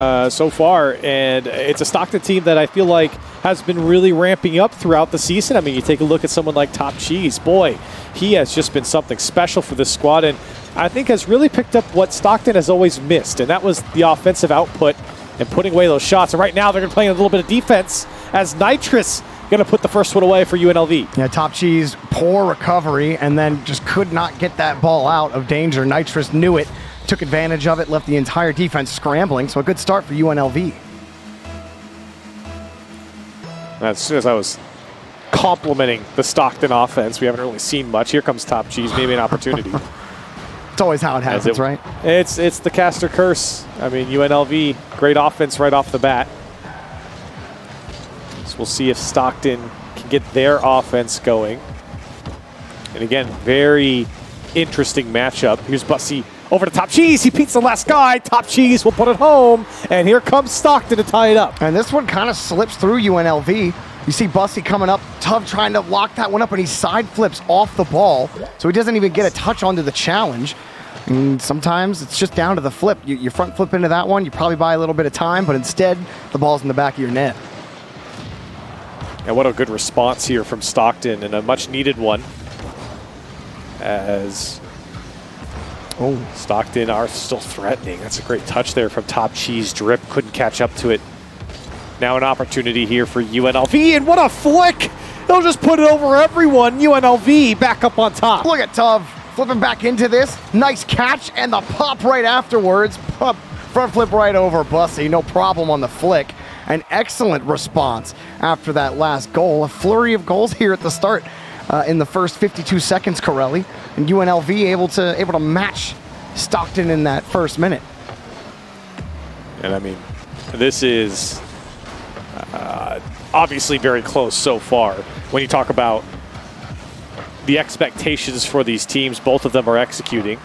so far, and it's a Stockton team that I feel like has been really ramping up throughout the season. I mean, you take a look at someone like Top Cheese. Boy, he has just been something special for this squad, and I think has really picked up what Stockton has always missed, and that was the offensive output and putting away those shots. And right now they're going to play a little bit of defense as Nitrous going to put the first one away for UNLV. Yeah, Top Cheese, poor recovery, and then just could not get that ball out of danger. Nitrous knew it, took advantage of it, left the entire defense scrambling, so a good start for UNLV. As soon as I was complimenting the Stockton offense, we haven't really seen much. Here comes Top Cheese, maybe an opportunity. It's always how it happens, right? It's the caster curse. I mean, UNLV, great offense right off the bat. So we'll see if Stockton can get their offense going. And again, very interesting matchup. Here's Bussy over to Top Cheese. He beats the last guy. Top Cheese will put it home. And here comes Stockton to tie it up. And this one kind of slips through UNLV. You see Bussy coming up, Tuv trying to lock that one up, and he side flips off the ball. So he doesn't even get a touch onto the challenge. And sometimes it's just down to the flip. You front flip into that one, you probably buy a little bit of time, but instead the ball's in the back of your net. And what a good response here from Stockton, and a much needed one. As Stockton are still threatening. That's a great touch there from Top Cheese. Drip couldn't catch up to it. Now an opportunity here for UNLV, and what a flick! They'll just put it over everyone. UNLV back up on top. Look at Tuv flipping back into this. Nice catch, and the pop right afterwards. Front flip right over Bussy. No problem on the flick. An excellent response after that last goal. A flurry of goals here at the start in the first 52 seconds, Corelli. And UNLV able to match Stockton in that first minute. And I mean, this is obviously very close so far. When you talk about the expectations for these teams, both of them are executing.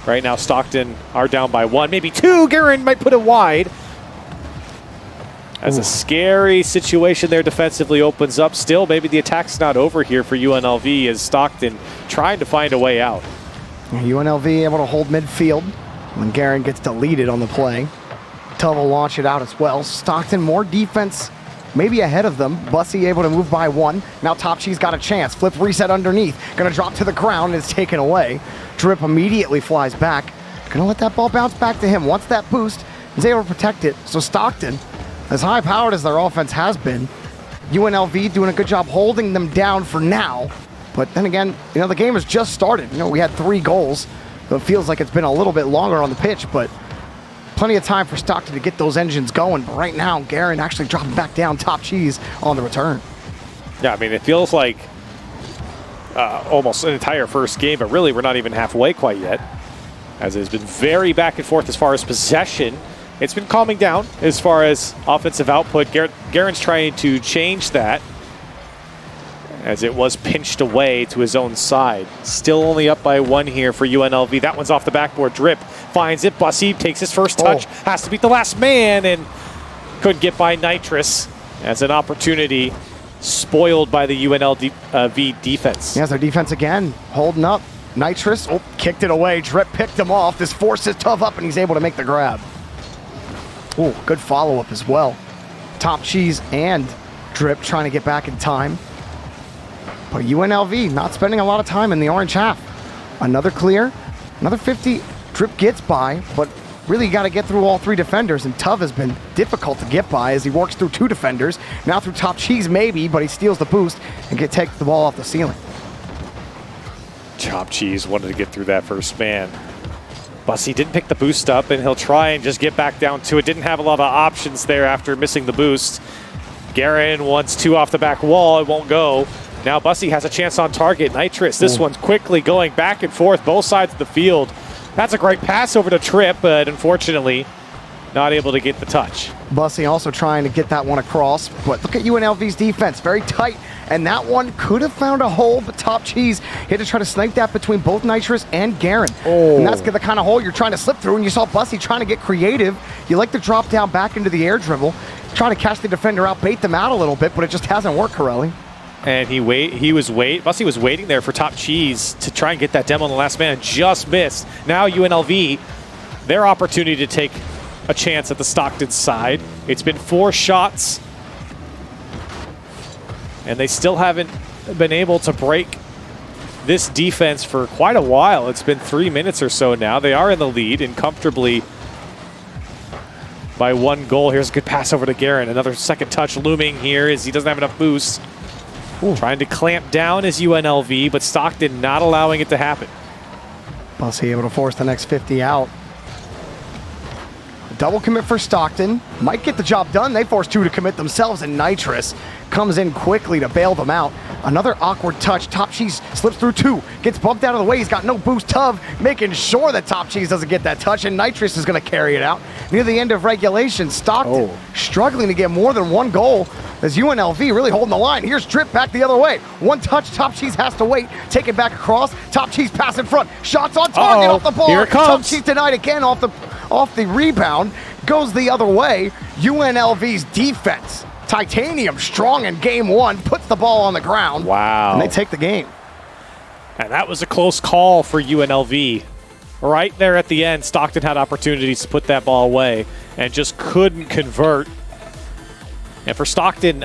Right now, Stockton are down by 1, maybe 2. Guerin might put it wide. As a scary situation there defensively opens up. Still, maybe the attack's not over here for UNLV as Stockton trying to find a way out. UNLV able to hold midfield when Guerin gets deleted on the play. Tuv will launch it out as well. Stockton more defense, maybe ahead of them. Bussy able to move by 1. Now Top Cheese got a chance. Flip reset underneath. Gonna drop to the ground and it's taken away. Drip immediately flies back. Gonna let that ball bounce back to him. Once that boost, he's able to protect it. So Stockton, as high-powered as their offense has been, UNLV doing a good job holding them down for now. But then again, the game has just started. We had 3 goals. So it feels like it's been a little bit longer on the pitch, but plenty of time for Stockton to get those engines going. But right now, Guerin actually dropping back down. Top Cheese on the return. Yeah, I mean, it feels like almost an entire first game, but really we're not even halfway quite yet. As it has been very back and forth as far as possession. It's been calming down as far as offensive output. Guerin's trying to change that as it was pinched away to his own side. Still only up by 1 here for UNLV. That one's off the backboard. Drip finds it. Bussy takes his first touch. Has to beat the last man and couldn't get by Nitrous as an opportunity spoiled by the UNLV defense. Yes, their defense again holding up. Nitrous kicked it away. Drip picked him off. This forces Tuv up and he's able to make the grab. Good follow-up as well. Top Cheese and Drip trying to get back in time. But UNLV not spending a lot of time in the orange half. Another clear, another 50. Drip gets by, but really got to get through all 3 defenders, and Tuv has been difficult to get by as he works through 2 defenders. Now through Top Cheese maybe, but he steals the boost and takes the ball off the ceiling. Top Cheese wanted to get through that first man. Bussy didn't pick the boost up, and he'll try and just get back down to it. Didn't have a lot of options there after missing the boost. Guerin wants 2 off the back wall. It won't go. Now Bussy has a chance on target. Nitrous, this one's quickly going back and forth, both sides of the field. That's a great pass over to Trip, but unfortunately not able to get the touch. Bussy also trying to get that one across, but look at UNLV's defense, very tight. And that one could have found a hole, but Top Cheese had to try to snipe that between both Nitrous and Guerin. And that's the kind of hole you're trying to slip through, and you saw Bussy trying to get creative. You like to drop down back into the air dribble, trying to catch the defender out, bait them out a little bit, but it just hasn't worked, Corelli. And Bussy was waiting there for Top Cheese to try and get that demo on the last man, just missed. Now UNLV, their opportunity to take a chance at the Stockton side. It's been 4 shots, and they still haven't been able to break this defense for quite a while. It's been 3 minutes or so now. They are in the lead and comfortably by 1 goal. Here's a good pass over to Guerin. Another second touch looming here as he doesn't have enough boost. Ooh. Trying to clamp down his UNLV, but Stockton not allowing it to happen. Bussy able to force the next 50 out. Double commit for Stockton. Might get the job done. They force 2 to commit themselves, and Nitrous comes in quickly to bail them out. Another awkward touch. Top Cheese slips through 2. Gets bumped out of the way. He's got no boost. Tuv making sure that Top Cheese doesn't get that touch, and Nitrous is going to carry it out. Near the end of regulation, Stockton struggling to get more than 1 goal as UNLV really holding the line. Here's Drip back the other way. 1 touch. Top Cheese has to wait. Take it back across. Top Cheese pass in front. Shots on target off the ball. Here it comes. Top Cheese denied again off the rebound. Goes the other way. UNLV's defense, titanium strong in game 1, puts the ball on the ground. Wow. And they take the game. And that was a close call for UNLV. Right there at the end, Stockton had opportunities to put that ball away and just couldn't convert. And for Stockton,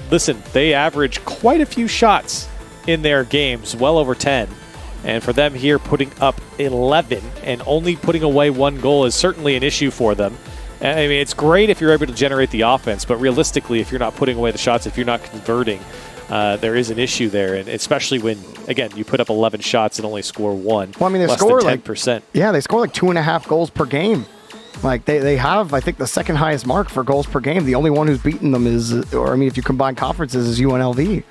listen, they average quite a few shots in their games, well over 10. And for them here, putting up 11 and only putting away 1 goal is certainly an issue for them. I mean, it's great if you're able to generate the offense, but realistically, if you're not putting away the shots, if you're not converting, there is an issue there. And especially when, again, you put up 11 shots and only score 1. Well, I mean, they less score than 10%. They score like 2.5 goals per game. Like they have, I think, the second highest mark for goals per game. The only one who's beaten them is, or I mean, if you combine conferences, is UNLV.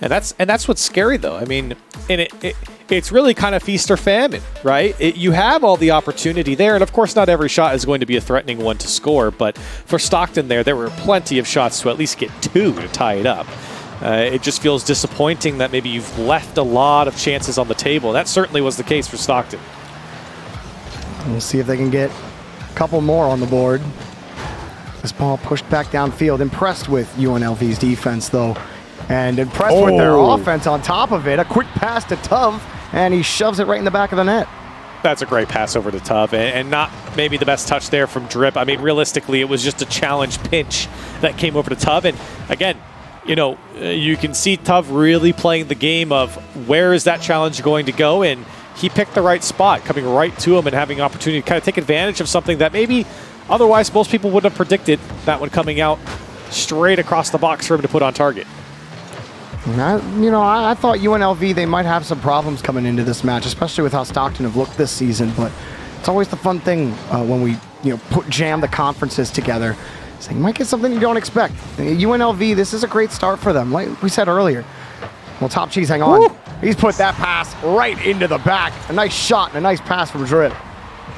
And that's what's scary, though. I mean, and it's really kind of feast or famine, right? You have all the opportunity there, and of course, not every shot is going to be a threatening one to score. But for Stockton, there were plenty of shots to at least get 2 to tie it up. It just feels disappointing that maybe you've left a lot of chances on the table. That certainly was the case for Stockton. We'll see if they can get a couple more on the board. This ball pushed back downfield. Impressed with UNLV's defense, though. And impressed with their offense on top of it. A quick pass to Tuv, and he shoves it right in the back of the net. That's a great pass over to Tuv, and not maybe the best touch there from Drip. I mean, realistically, it was just a challenge pinch that came over to Tuv. And again, you can see Tuv really playing the game of where is that challenge going to go, and he picked the right spot, coming right to him and having an opportunity to kind of take advantage of something that maybe otherwise most people wouldn't have predicted, that one coming out straight across the box for him to put on target. I thought UNLV, they might have some problems coming into this match, especially with how Stockton have looked this season. But it's always the fun thing when we jam the conferences together. So you might get something you don't expect. UNLV, this is a great start for them, like we said earlier. Well, Top Cheese, hang on. Woo! He's put that pass right into the back. A nice shot and a nice pass from Drip.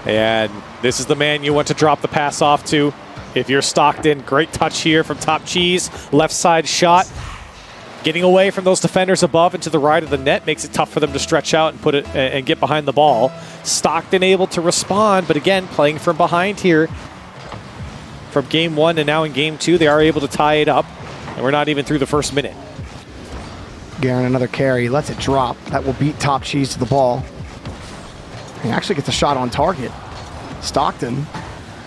And this is the man you want to drop the pass off to. If you're Stockton, great touch here from Top Cheese. Left side shot. Getting away from those defenders above and to the right of the net makes it tough for them to stretch out and put it and get behind the ball. Stockton able to respond, but again, playing from behind here. From game 1 and now in game 2, they are able to tie it up, and we're not even through the first minute. Guerin, another carry, lets it drop. That will beat Top Cheese to the ball. He actually gets a shot on target. Stockton,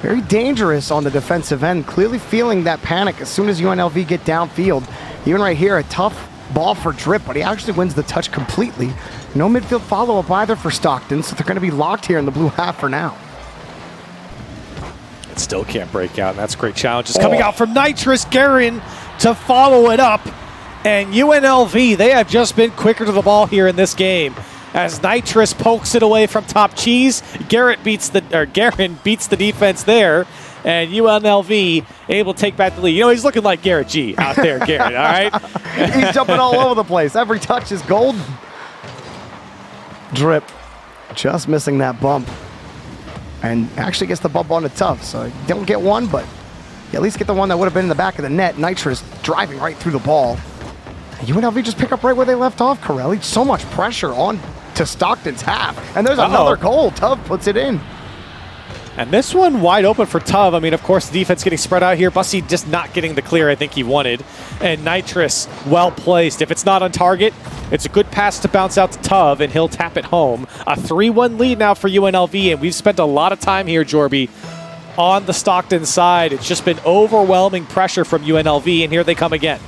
very dangerous on the defensive end, clearly feeling that panic as soon as UNLV get downfield. Even right here, a tough ball for Drip, but he actually wins the touch completely. No midfield follow-up either for Stockton, so they're going to be locked here in the blue half for now. It still can't break out, and that's a great challenge. It's coming out from Nitrous. Guerin to follow it up. And UNLV, they have just been quicker to the ball here in this game. As Nitrous pokes it away from Top Cheese, Guerin beats the defense there. And UNLV able to take back the lead. He's looking like Garrett G out there, Guerin, all right? He's jumping all over the place. Every touch is gold. Drip just missing that bump. And actually gets the bump on the Tuv. So you don't get one, but you at least get the one that would have been in the back of the net. Nitrous driving right through the ball. And UNLV just pick up right where they left off, Corelli. So much pressure on to Stockton's half. And there's another goal. Tuv puts it in. And this one wide open for Tuv. I mean, of course, the defense getting spread out here. Bussy just not getting the clear I think he wanted. And Nitrous well placed. If it's not on target, it's a good pass to bounce out to Tuv, and he'll tap it home. A 3-1 lead now for UNLV, and we've spent a lot of time here, Jorby, on the Stockton side. It's just been overwhelming pressure from UNLV, and here they come again.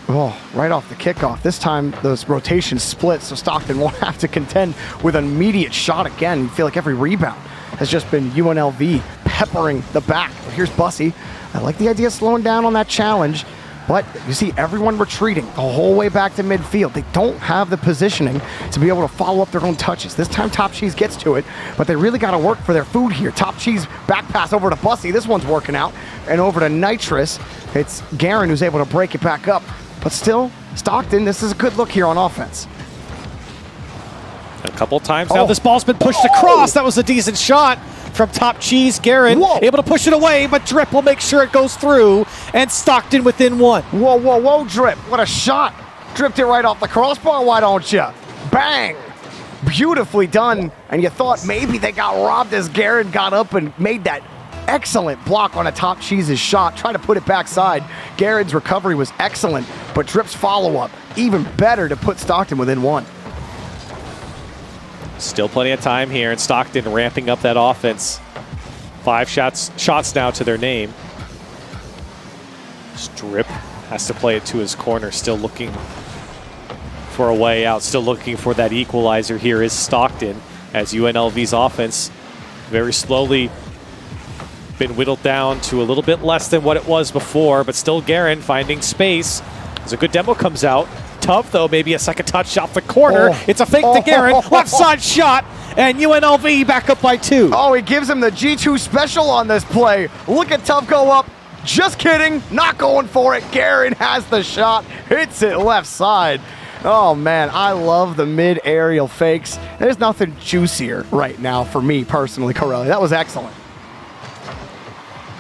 Oh, right off the kickoff. This time, those rotations split, so Stockton won't have to contend with an immediate shot again. You feel like every rebound has just been UNLV peppering the back. But here's Bussy. I like the idea of slowing down on that challenge, but you see everyone retreating the whole way back to midfield. They don't have the positioning to be able to follow up their own touches. This time Top Cheese gets to it, but they really got to work for their food here. Top Cheese back pass over to Bussy. This one's working out. And over to Nitrous. It's Garen who's able to break it back up. But still, Stockton, this is a good look here on offense. A couple times now this ball's been pushed across. That was a decent shot from Top Cheese. Garen able to push it away, but Drip will make sure it goes through, and Stockton within one. Whoa, whoa, whoa, Drip. What a shot. Dripped it right off the crossbar, why don't you? Bang. Beautifully done. And you thought maybe they got robbed as Garen got up and made that excellent block on a Top Cheese's shot. Try to put it backside. Garen's recovery was excellent, but Drip's follow-up even better to put Stockton within one. Still plenty of time here, and Stockton ramping up that offense. 5 shots now to their name. Drip has to play it to his corner, still looking for a way out, still looking for that equalizer. Here is Stockton, as UNLV's offense very slowly been whittled down to a little bit less than what it was before, but still Garen finding space as a good demo comes out. Tuv, though, maybe a second touch off the corner. It's a fake to Garen, left side shot, and UNLV back up by 2. Oh, he gives him the G2 special on this play. Look at Tuv go up. Just kidding, not going for it. Garen has the shot, hits it left side. Oh man, I love the mid-aerial fakes. There's nothing juicier right now for me personally, Corelli. That was excellent.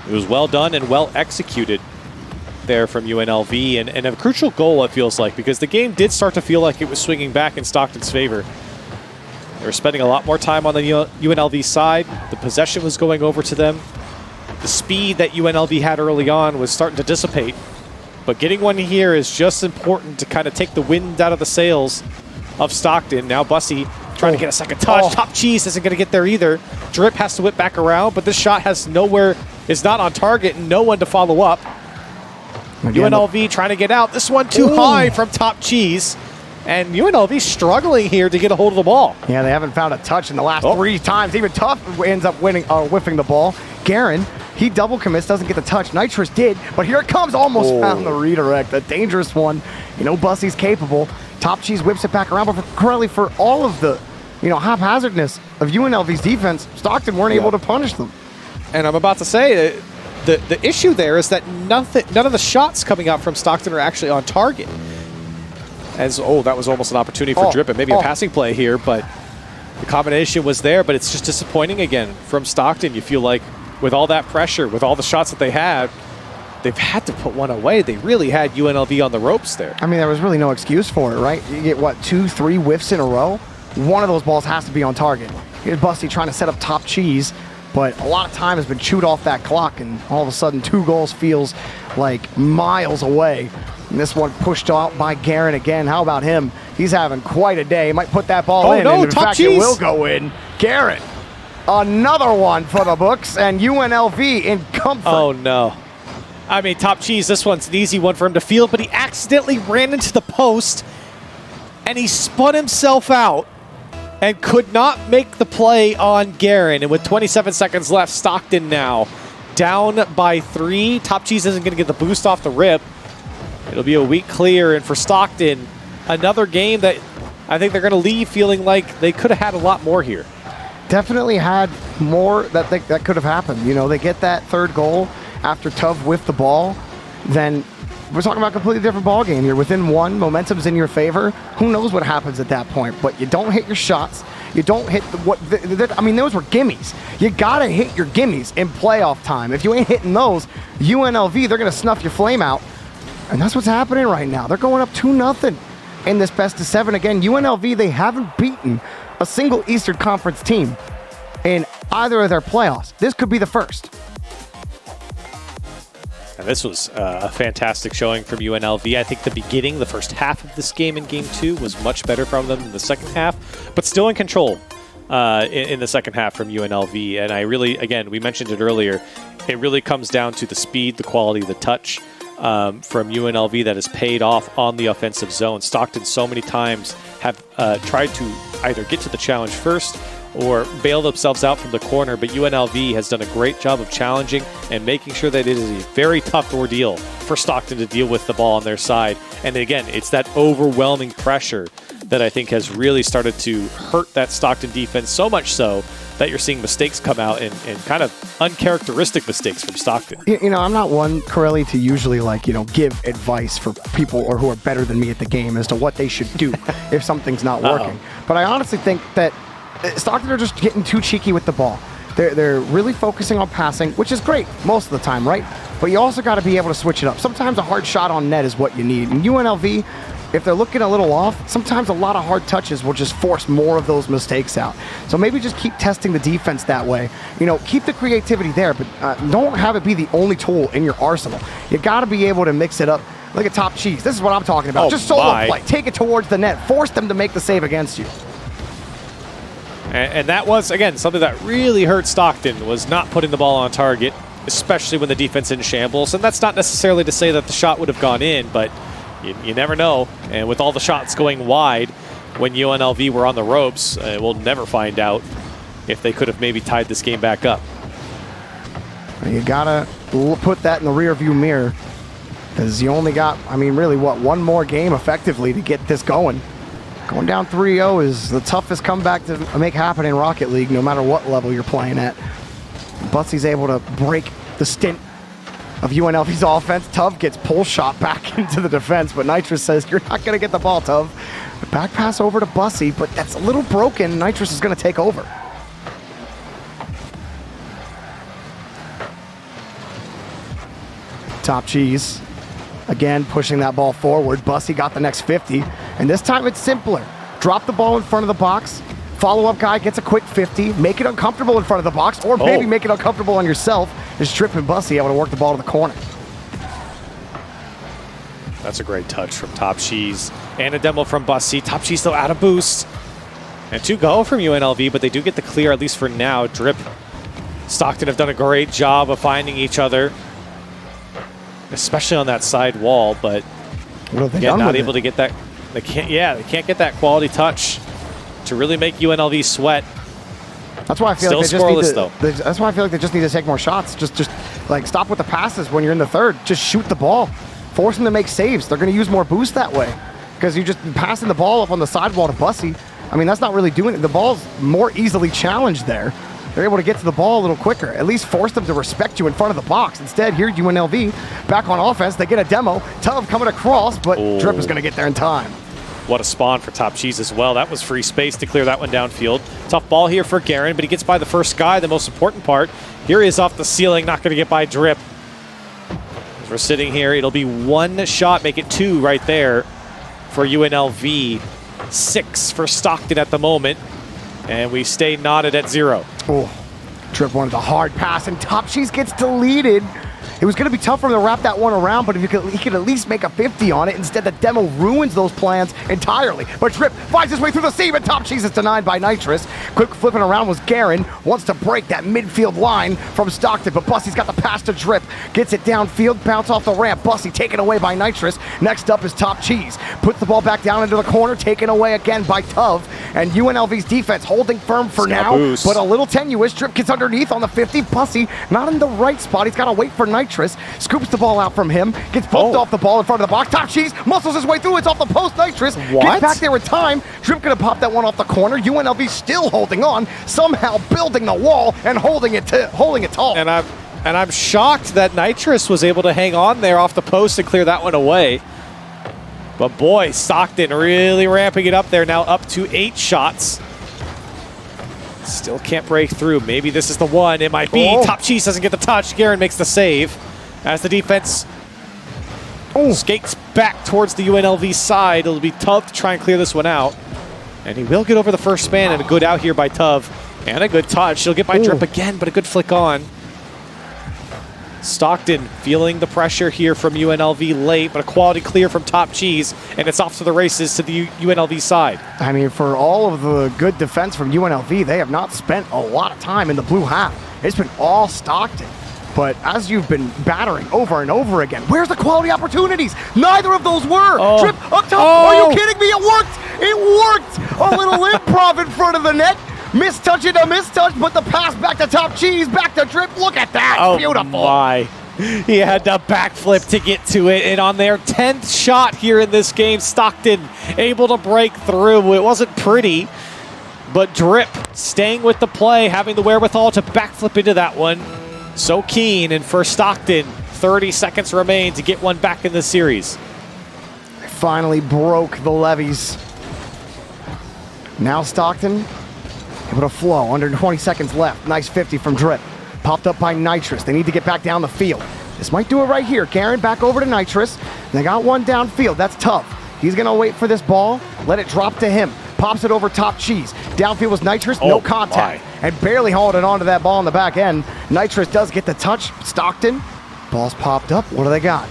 It was well done and well executed there from UNLV, and a crucial goal, it feels like, because the game did start to feel like it was swinging back in Stockton's favor. They were spending a lot more time on the UNLV side. The possession was going over to them. The speed that UNLV had early on was starting to dissipate. But getting one here is just important to kind of take the wind out of the sails of Stockton. Now Bussy trying to get a second touch. Top Cheese isn't going to get there either. Drip has to whip back around, but this shot has nowhere, is not on target, and no one to follow up. Again, UNLV trying to get out. This one too high from Top Cheese. And UNLV struggling here to get a hold of the ball. Yeah, they haven't found a touch in the last 3 times. Even Tuff ends up whiffing the ball. Garen, he double commits, doesn't get the touch. Nitrous did, but here it comes. Almost found the redirect. A dangerous one. You know Bussy's capable. Top Cheese whips it back around. But for Corelli, for all of the haphazardness of UNLV's defense, Stockton weren't able to punish them. And I'm about to say the issue there is that none of the shots coming out from Stockton are actually on target. As that was almost an opportunity for Drip and maybe a passing play here, but the combination was there. But it's just disappointing again from Stockton. You feel like with all that pressure, with all the shots that they had, they've had to put one away. They really had UNLV on the ropes there. I mean, there was really no excuse for it, right? You get, what, 2, 3 whiffs in a row? One of those balls has to be on target. Here's Bussy trying to set up Top Cheese, but a lot of time has been chewed off that clock, and all of a sudden 2 goals feels like miles away. And this one pushed out by Garen again. How about him? He's having quite a day. He might put that ball in, and in fact it will go in. Garen, another one for the books, and UNLV in comfort. Oh no. I mean, Top Cheese, this one's an easy one for him to field, but he accidentally ran into the post, and he spun himself out and could not make the play on Garen. And with 27 seconds left, Stockton now down by 3. Top Cheese isn't going to get the boost off the rip. It'll be a weak clear, and for Stockton, another game that I think they're going to leave feeling like they could have had a lot more here. Definitely had more that could have happened. You know, they get that 3rd goal after Tuv whiffed the ball, then we're talking about a completely different ball game. You're within 1, momentum's in your favor. Who knows what happens at that point? But you don't hit your shots. You don't hit I mean, those were gimmies. You gotta hit your gimmies in playoff time. If you ain't hitting those, UNLV, they're gonna snuff your flame out. And that's what's happening right now. They're going up 2-0 in this best of 7. Again, UNLV, they haven't beaten a single Eastern Conference team in either of their playoffs. This could be the first. And this was a fantastic showing from UNLV. I think the first half of this game in Game 2 was much better from them than the second half, but still in control in the second half from UNLV. And I really, again, we mentioned it earlier, it really comes down to the speed, the quality, the touch from UNLV that has paid off on the offensive zone. Stockton so many times have tried to either get to the challenge first or bail themselves out from the corner, but UNLV has done a great job of challenging and making sure that it is a very tough ordeal for Stockton to deal with the ball on their side. And again, it's that overwhelming pressure that I think has really started to hurt that Stockton defense, so much so that you're seeing mistakes come out and kind of uncharacteristic mistakes from Stockton. You know, I'm not one, Corelli, to usually give advice for people or who are better than me at the game as to what they should do if something's not working. But I honestly think that Stockton are just getting too cheeky with the ball. They're really focusing on passing, which is great most of the time, right? But you also got to be able to switch it up. Sometimes a hard shot on net is what you need. And UNLV, if they're looking a little off, sometimes a lot of hard touches will just force more of those mistakes out. So maybe just keep testing the defense that way. You know, keep the creativity there, but don't have it be the only tool in your arsenal. You got to be able to mix it up. Look at Top Cheese. This is what I'm talking about. Just solo play. Take it towards the net. Force them to make the save against you. And that was, again, something that really hurt Stockton, was not putting the ball on target, especially when the defense in shambles. And that's not necessarily to say that the shot would have gone in, but you never know. And with all the shots going wide when UNLV were on the ropes, we'll never find out if they could have maybe tied this game back up. You got to put that in the rearview mirror, because you only got, really, one more game effectively to get this going. Going down 3-0 is the toughest comeback to make happen in Rocket League, no matter what level you're playing at. Butsy's able to break the stint of UNLV's offense. Tuv gets pull shot back into the defense, but Nitrous says, you're not going to get the ball, Tuv. Back pass over to Bussy, but that's a little broken. Nitrous is going to take over. Top Cheese. Again, pushing that ball forward. Bussy got the next 50, and this time it's simpler. Drop the ball in front of the box. Follow-up guy gets a quick 50. Make it uncomfortable in front of the box, or maybe make it uncomfortable on yourself. Just Drip and Bussy able to work the ball to the corner. That's a great touch from Top Cheese. And a demo from Bussy. Top Cheese still out of boost. And 2 go from UNLV, but they do get the clear, at least for now. Drip, Stockton have done a great job of finding each other, especially on that side wall, but again, not able to get that. They can't get that quality touch to really make UNLV sweat. That's why I feel that's why I feel like they just need to take more shots. Just like stop with the passes when you're in the third. Just shoot the ball. Force them to make saves. They're going to use more boost that way, because you're just passing the ball up on the sidewall to Bussy. That's not really doing it. The ball's more easily challenged there. They're able to get to the ball a little quicker. At least force them to respect you in front of the box. Instead, here UNLV back on offense. They get a demo. Tuv coming across, but Drip is going to get there in time. What a spawn for Top Cheese as well. That was free space to clear that one downfield. Tough ball here for Garen, but he gets by the first guy, the most important part. Here he is off the ceiling, not going to get by Drip. As we're sitting here, it'll be 1 shot, make it 2 right there for UNLV. 6 for Stockton at the moment. And we stay knotted at 0. Drip wanted the hard pass, and Top Cheese gets deleted. It was going to be tough for him to wrap that one around, but if he could at least make a 50 on it. Instead, the demo ruins those plans entirely. But Drip finds his way through the seam, and Top Cheese is denied by Nitrous. Quick flipping around was Garen. Wants to break that midfield line from Stockton, but Bussy's got the pass to Drip. Gets it downfield, bounce off the ramp. Bussy taken away by Nitrous. Next up is Top Cheese. Puts the ball back down into the corner, taken away again by Tuv. And UNLV's defense holding firm for now, but a little tenuous. Drip gets underneath on the 50. Bussy not in the right spot. He's got to wait for Nitrous. Scoops the ball out from him. Gets bumped off the ball in front of the box. Top Cheese muscles his way through. It's off the post. Nitrous gets back there in time. Drip gonna pop that one off the corner. UNLV still holding on, somehow building the wall and holding it tall. And I'm shocked that Nitrous was able to hang on there off the post and clear that one away. But boy, Stockton really ramping it up there, now up to 8 shots. Still can't break through. Maybe this is the one. It might be. Top Cheese doesn't get the touch. Garen makes the save as the defense skates back towards the UNLV side. It'll be Tuv to try and clear this one out. And he will get over the first span, and a good out here by Tuv. And a good touch. She'll get by Drip again, but a good flick on. Stockton feeling the pressure here from UNLV late, but a quality clear from Top Cheese, and it's off to the races to the UNLV side. I mean, for all of the good defense from UNLV, they have not spent a lot of time in the blue half. It's been all Stockton. But as you've been battering over and over again, where's the quality opportunities? Neither of those were. Drip up top. Are you kidding me? It worked. It worked. A little improv in front of the net. Mistouch it, a mistouch, but the pass back to Top Cheese, back to Drip. Look at that. Beautiful. Oh, my. He had to backflip to get to it. And on their 10th shot here in this game, Stockton able to break through. It wasn't pretty, but Drip staying with the play, having the wherewithal to backflip into that one. So keen, and for Stockton, 30 seconds remain to get one back in the series. They finally broke the levees. Now Stockton able to flow, under 20 seconds left. Nice 50 from Drip. Popped up by Nitrous. They need to get back down the field. This might do it right here. Garen back over to Nitrous. They got one downfield. That's tough. He's going to wait for this ball, let it drop to him. Pops it over Top Cheese. Downfield was Nitrous, no contact. And barely hauled it onto that ball in the back end. Nitrous does get the touch. Stockton, ball's popped up. What do they got?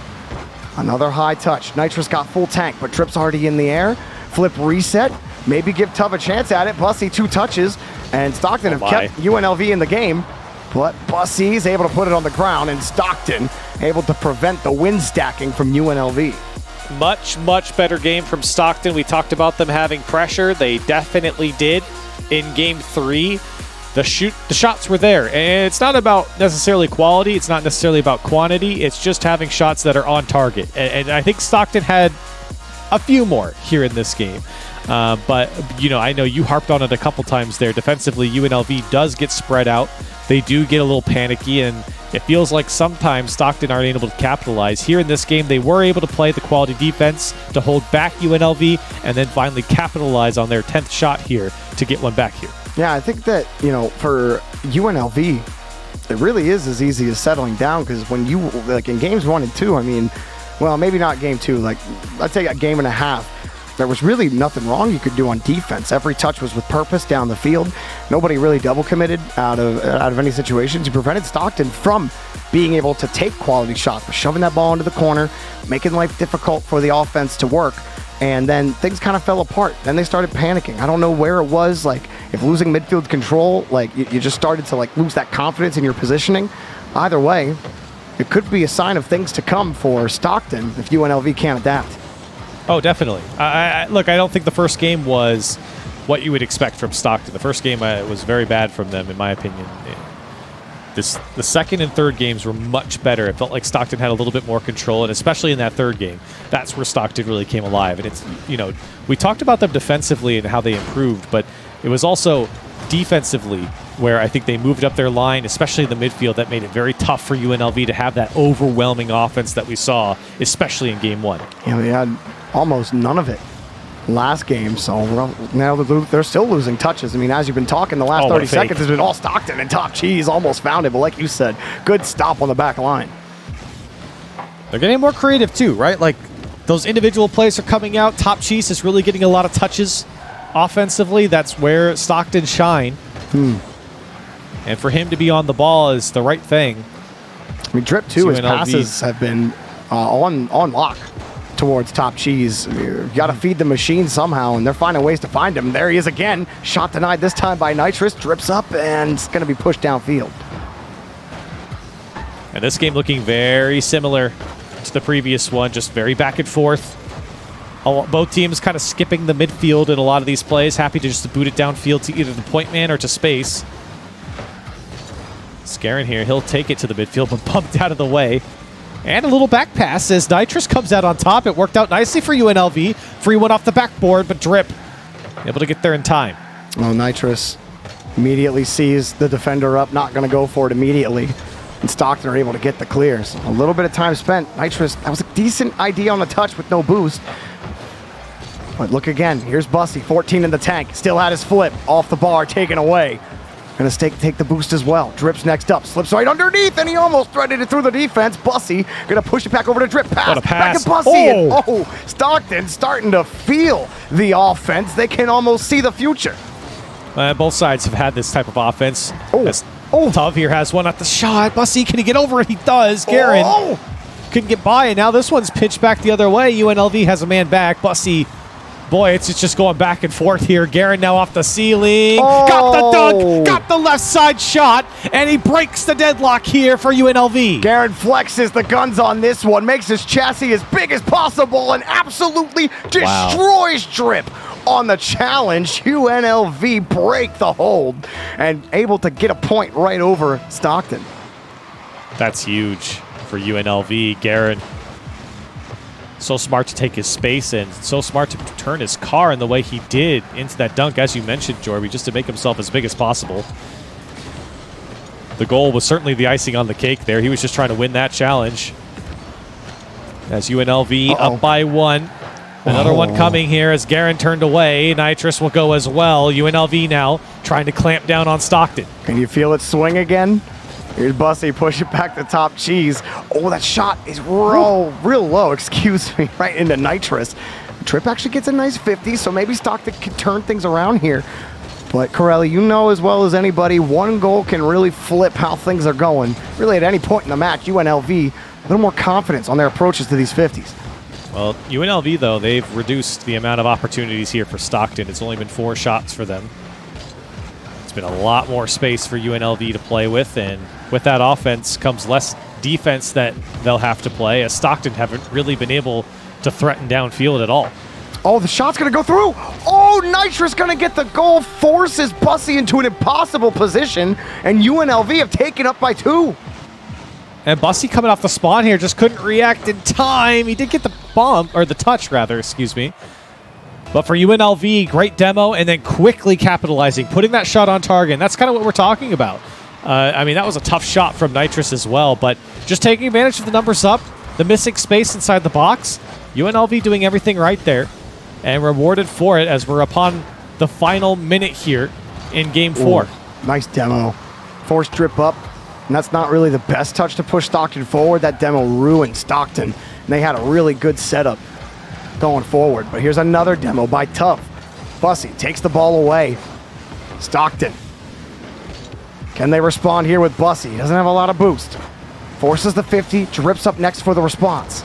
Another high touch. Nitrous got full tank, but Drip's already in the air. Flip reset. Maybe give Tuv a chance at it. Bussy 2 touches. And Stockton have kept UNLV in the game. But Bussy's able to put it on the ground, and Stockton able to prevent the win stacking from UNLV. Much, much better game from Stockton. We talked about them having pressure. They definitely did in Game 3. The shots were there. And it's not about necessarily quality. It's not necessarily about quantity. It's just having shots that are on target. And I think Stockton had a few more here in this game. But, you know, I know you harped on it a couple times there. Defensively, UNLV does get spread out. They do get a little panicky, and it feels like sometimes Stockton aren't able to capitalize. Here in this game, they were able to play the quality defense to hold back UNLV and then finally capitalize on their 10th shot here to get one back here. Yeah, I think that, you know, for UNLV, it really is as easy as settling down, because when you, like in games 1 and 2, I mean, well, maybe not game 2, like I'd say a game and a half, there was really nothing wrong you could do on defense. Every touch was with purpose down the field. Nobody really double committed out of any situations. You prevented Stockton from being able to take quality shots, shoving that ball into the corner, making life difficult for the offense to work. And then things kind of fell apart. Then they started panicking. I don't know where it was. Like, if losing midfield control, like you just started to like lose that confidence in your positioning. Either way, it could be a sign of things to come for Stockton if UNLV can't adapt. Oh, definitely. Look, I don't think the first game was what you would expect from Stockton. The first game was very bad from them, in my opinion. The second and third games were much better. It felt like Stockton had a little bit more control, and especially in that third game, that's where Stockton really came alive. And it's, you know, we talked about them defensively and how they improved, but it was also defensively where I think they moved up their line, especially in the midfield, that made it very tough for UNLV to have that overwhelming offense that we saw, especially in game 1. Yeah, we had almost none of it last game, so now they're still losing touches. I mean, as you've been talking, the last 30 seconds has been all Stockton, and Top Cheese almost found it, but like you said, good stop on the back line. They're getting more creative too, right? Like, those individual plays are coming out. Top Cheese is really getting a lot of touches offensively. That's where Stockton shine. And for him to be on the ball is the right thing. I mean, Drip too, his passes have been on lock towards Top Cheese. You got to feed the machine somehow, and they're finding ways to find him. There he is again. Shot denied this time by Nitrous. Drips up, and it's going to be pushed downfield. And this game looking very similar to the previous one, just very back and forth. Both teams kind of skipping the midfield in a lot of these plays, happy to just boot it downfield to either the point man or to space. Scarin here, he'll take it to the midfield, but bumped out of the way. And a little back pass as Nitrous comes out on top. It worked out nicely for UNLV. Free one off the backboard, but Drip able to get there in time. Well, Nitrous immediately sees the defender up, not going to go for it immediately. And Stockton are able to get the clears. A little bit of time spent. Nitrous, that was a decent idea on the touch with no boost. But look again, here's Bussy, 14 in the tank. Still had his flip, off the bar, taken away. Gonna take the boost as well. Drip's next up, slips right underneath, and he almost threaded it through the defense. Bussy gonna push it back over to Drip. Pass, what a pass. Back to Bussy. Oh. And Stockton starting to feel the offense. They can almost see the future. Both sides have had this type of offense. Oh. As Tov here has one at the shot. Bussy, can he get over it? He does. Garen couldn't get by, and now this one's pitched back the other way. UNLV has a man back. Bussy, boy, it's just going back and forth here. Garen now off the ceiling. Got the dunk, got the left side shot, and he breaks the deadlock here for UNLV. Garen flexes the guns on this one, makes his chassis as big as possible, and absolutely destroys Drip on the challenge. UNLV break the hold and able to get a point right over Stockton. That's huge for UNLV. Garen, so smart to take his space and so smart to turn his car in the way he did into that dunk, as you mentioned, Jorby, just to make himself as big as possible. The goal was certainly the icing on the cake there. He was just trying to win that challenge. As UNLV up by 1. Another one coming here as Garen turned away. Nitrous will go as well. UNLV now trying to clamp down on Stockton. Can you feel it swing again? Here's Bussy, push it back to top cheese. Oh, that shot is real low, excuse me, right into Nitrous. Trip actually gets a nice 50, so maybe Stockton can turn things around here. But Corelli, you know as well as anybody, one goal can really flip how things are going. Really at any point in the match, UNLV, a little more confidence on their approaches to these 50s. Well, UNLV, though, they've reduced the amount of opportunities here for Stockton. It's only been 4 shots for them. It's been a lot more space for UNLV to play with, and with that offense comes less defense that they'll have to play, as Stockton haven't really been able to threaten downfield at all. Oh, the shot's going to go through. Oh, Nitrous going to get the goal, forces Bussy into an impossible position, and UNLV have taken up by 2. And Bussy coming off the spawn here just couldn't react in time. He did get the bomb, or the touch rather, excuse me. But for UNLV, great demo, and then quickly capitalizing, putting that shot on target. And that's kind of what we're talking about. I mean, that was a tough shot from Nitrous as well, but just taking advantage of the numbers up, the missing space inside the box, UNLV doing everything right there, and rewarded for it as we're upon the final minute here in Game 4. Ooh, nice demo. Force Drip up, and that's not really the best touch to push Stockton forward. That demo ruined Stockton, and they had a really good setup going forward. But here's another demo by Tough. Bussy takes the ball away. Stockton. Can they respond here with Bussy? He doesn't have a lot of boost. Forces the 50, Drip's up next for the response.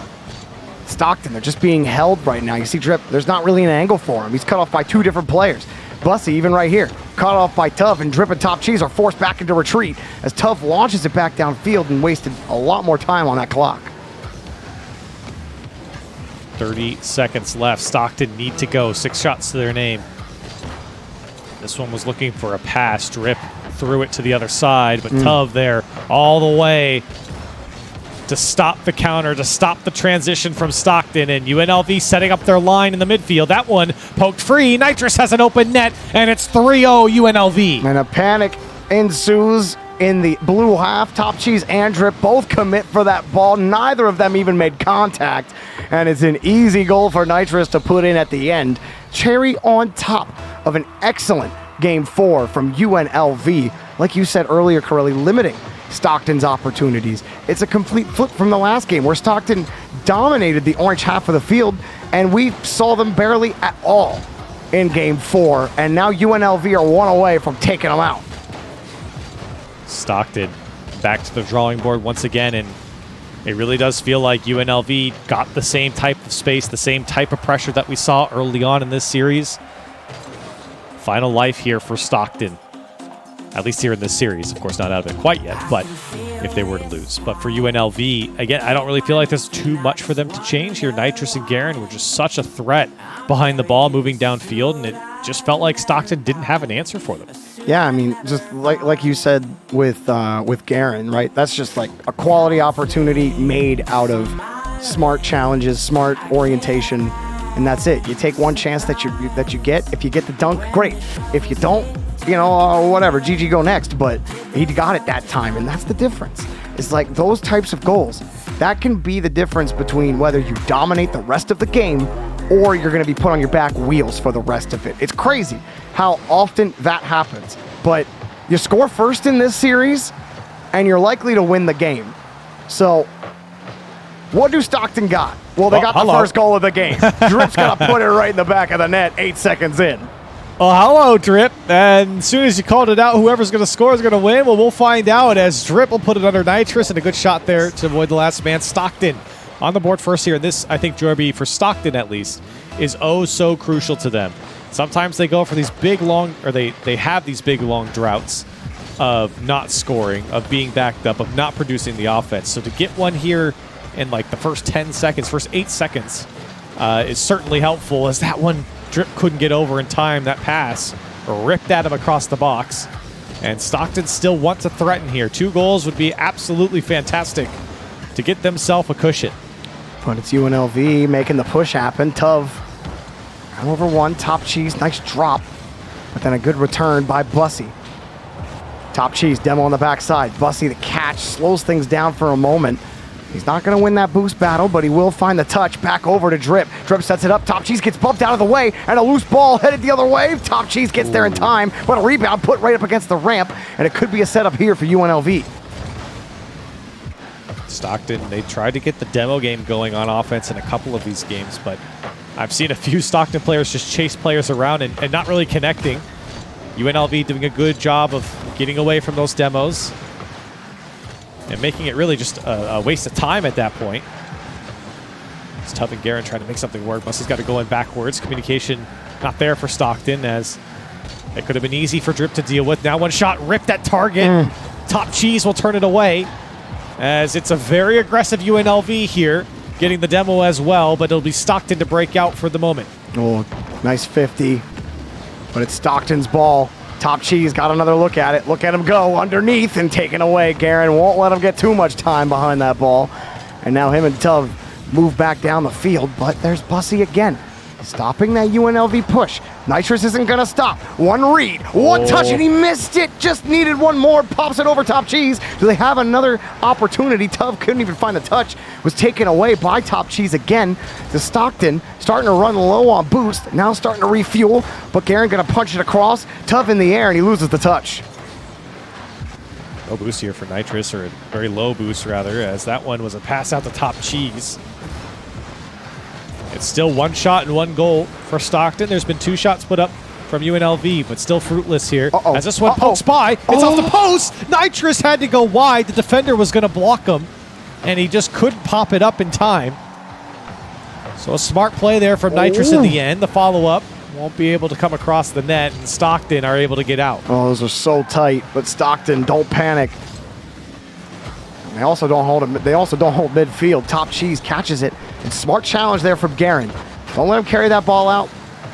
Stockton, they're just being held right now. You see Drip, there's not really an angle for him. He's cut off by 2 different players. Bussy, even right here, cut off by Tuv, and Drip and Top Cheese are forced back into retreat as Tuv launches it back downfield and wasted a lot more time on that clock. 30 seconds left. Stockton need to go. 6 shots to their name. This one was looking for a pass. Drip threw it to the other side, but Tuv there all the way to stop the counter, to stop the transition from Stockton, and UNLV setting up their line in the midfield. That one poked free. Nitrous has an open net, and it's 3-0 UNLV. And a panic ensues in the blue half. Top Cheese and Drip both commit for that ball. Neither of them even made contact, and it's an easy goal for Nitrous to put in at the end. Cherry on top of an excellent Game 4 from UNLV. Like you said earlier, Corelli, limiting Stockton's opportunities. It's a complete flip from the last game where Stockton dominated the orange half of the field, and we saw them barely at all in Game 4, and now UNLV are 1 away from taking them out. Stockton back to the drawing board once again, and it really does feel like UNLV got the same type of space, the same type of pressure that we saw early on in this series. Final life here for Stockton. At least here in this series. Of course, not out of it quite yet, but if they were to lose. But for UNLV, again, I don't really feel like there's too much for them to change here. Nitrous and Garen were just such a threat behind the ball, moving downfield, and it just felt like Stockton didn't have an answer for them. Yeah, I mean, just like you said with Garen, right? That's just like a quality opportunity made out of smart challenges, smart orientation, and that's it. You take one chance that you get. If you get the dunk, great. If you don't, you know, whatever, GG, go next. But he got it that time, and that's the difference. It's like those types of goals, that can be the difference between whether you dominate the rest of the game or you're going to be put on your back wheels for the rest of it. It's crazy how often that happens. But you score first in this series, and you're likely to win the game. So what do Stockton got? Well, they got the first goal of the game. Drip's got to put it right in the back of the net 8 seconds in. Oh, hello, Drip. And as soon as you called it out, whoever's going to score is going to win. Well, we'll find out as Drip will put it under Nitrous, and a good shot there to avoid the last man. Stockton on the board first here. And this, I think, Jorby, for Stockton at least, is oh so crucial to them. Sometimes they go for these big, long, or they have these big, long droughts of not scoring, of being backed up, of not producing the offense. So to get one here in like the first 10 seconds, first 8 seconds, is certainly helpful, as that one Drip couldn't get over in time. That pass ripped at him across the box. And Stockton still want to threaten here. 2 goals would be absolutely fantastic to get themselves a cushion. But it's UNLV making the push happen. Tuv over 1, Top Cheese, nice drop. But then a good return by Bussy. Top Cheese, demo on the backside. Bussy, the catch, slows things down for a moment. He's not going to win that boost battle, but he will find the touch. Back over to Drip. Drip sets it up. Top Cheese gets bumped out of the way, and a loose ball headed the other way. Top Cheese gets there in time, but a rebound put right up against the ramp, and it could be a setup here for UNLV. Stockton, they tried to get the demo game going on offense in a couple of these games, but I've seen a few Stockton players just chase players around and not really connecting. UNLV doing a good job of getting away from those demos and making it really just a waste of time at that point. It's Tuv and Garen trying to make something work. Bussy's got to go in backwards. Communication not there for Stockton, as it could have been easy for Drip to deal with. Now one shot ripped at target. Top Cheese will turn it away, as it's a very aggressive UNLV here, getting the demo as well, but it'll be Stockton to break out for the moment. Oh, nice 50. But it's Stockton's ball. Top Cheese got another look at it. Look at him go underneath and taken away. Garen won't let him get too much time behind that ball. And now him and Tuv move back down the field, but there's Bussy again, stopping that UNLV push. Nitrous isn't going to stop. One read, one touch, and he missed it. Just needed one more. Pops it over Top Cheese. Do they have another opportunity? Tuv couldn't even find the touch. Was taken away by Top Cheese again. The Stockton starting to run low on boost. Now starting to refuel, but Garen going to punch it across. Tuv in the air, and he loses the touch. No boost here for Nitrous, or a very low boost rather, as that one was a pass out to Top Cheese. It's still 1 shot and 1 goal for Stockton. There's been 2 shots put up from UNLV, but still fruitless here. As this one pokes by, it's off the post. Nitrous had to go wide. The defender was going to block him, and he just couldn't pop it up in time. So a smart play there from Nitrous in the end. The follow-up won't be able to come across the net, and Stockton are able to get out. Oh, those are so tight, but Stockton, don't panic. They also don't hold midfield. Top Cheese catches it. And smart challenge there from Garen. Don't let him carry that ball out